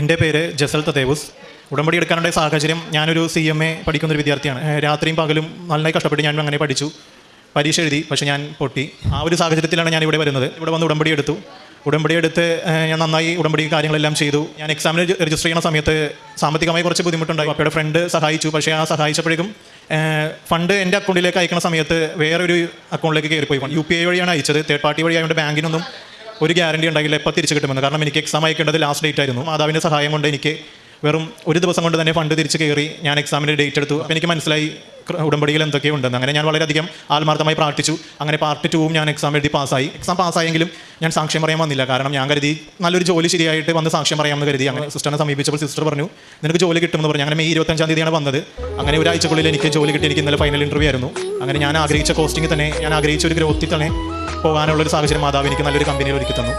എൻ്റെ പേര് ജസൽ തദേവുസ്. ഉടമ്പടി എടുക്കാനുള്ള സാഹചര്യം, ഞാനൊരു CMA പഠിക്കുന്നൊരു വിദ്യാർത്ഥിയാണ്. രാത്രിയും പകലും നന്നായി കഷ്ടപ്പെട്ട് ഞാൻ അങ്ങനെ പഠിച്ചു, പരീക്ഷ എഴുതി, പക്ഷേ ഞാൻ പൊട്ടി. ആ ഒരു സാഹചര്യത്തിലാണ് ഞാൻ ഇവിടെ വരുന്നത്. ഇവിടെ വന്ന് ഉടമ്പടി എടുത്ത് ഞാൻ നന്നായി ഉടമ്പടി കാര്യങ്ങളെല്ലാം ചെയ്തു. ഞാൻ എക്സാമിന് രജിസ്റ്റർ ചെയ്യുന്ന സമയത്ത് സാമ്പത്തികമായി കുറച്ച് ബുദ്ധിമുട്ടുണ്ടായി. അപ്പയുടെ ഫ്രണ്ട് സഹായിച്ചു. പക്ഷേ ആ സഹായിച്ചപ്പോഴേക്കും ഫണ്ട് എൻ്റെ അക്കൗണ്ടിലേക്ക് അയക്കുന്ന സമയത്ത് വേറൊരു അക്കൗണ്ടിലേക്ക് കയറിപ്പോയി. UPI വഴിയാണ് അയച്ചത്. തേർഡ് പാർട്ടി വഴി ആയതുകൊണ്ട് ബാങ്കിനൊന്നും ഒരു ഗ്യാരണ്ടി ഉണ്ടായില്ല എപ്പോൾ തിരിച്ച് കിട്ടുമെന്ന്. കാരണം എനിക്ക് എക്സാം അയക്കേണ്ടത് ലാസ്റ്റ് ഡേറ്റ് ആയിരുന്നു. മാതാവിൻ്റെ സഹായം കൊണ്ട് എനിക്ക് വെറും ഒരു ദിവസം കൊണ്ട് തന്നെ ഫണ്ട് തിരിച്ച് കയറി. ഞാൻ എക്സാമിൻ്റെ ഡേറ്റ് എടുത്തു. അപ്പോൾ എനിക്ക് മനസ്സിലായി ഉടമ്പടിയിൽ എന്തൊക്കെയുണ്ടെന്ന്. അങ്ങനെ ഞാൻ വളരെയധികം ആത്മാർത്ഥമായി പ്രാർത്ഥിച്ചു. അങ്ങനെ പാർട്ട് 2 ഞാൻ എക്സാം എഴുതി പാസ്സായി. എക്സാം പാസ്സായെങ്കിലും ഞാൻ സാക്ഷ്യം പറയാൻ വന്നില്ല. കാരണം ഞാൻ കരുതി നല്ലൊരു ജോലി ശരിയായിട്ട് വന്ന് സാക്ഷ്യം പറയാമെന്ന് കരുതി. അങ്ങനെ സിസ്റ്ററിനെ സമീപിച്ചപ്പോൾ സിസ്റ്റർ പറഞ്ഞു നിനക്ക് ജോലി കിട്ടുമെന്ന് പറഞ്ഞു. അങ്ങനെ മെയ് 25-ാം തീയതിയാണ് വന്നത്. അങ്ങനെ ഒരാഴ്ചക്കുള്ളിൽ എനിക്ക് ജോലി കിട്ടി. എനിക്ക് ഇന്നലെ ഫൈനൽ ഇൻ്റർവ്യൂ ആയിരുന്നു. അങ്ങനെ ഞാൻ ആഗ്രഹിച്ച പോസ്റ്റിംഗ് തന്നെ, ഞാൻ ആഗ്രഹിച്ച ഒരു ഗ്രോത്തിൽ തന്നെ പോകാനുള്ളൊരു സാഹചര്യം മാതാവ് എനിക്ക് നല്ലൊരു കമ്പനിയിൽ ഒരുക്കി തന്നു.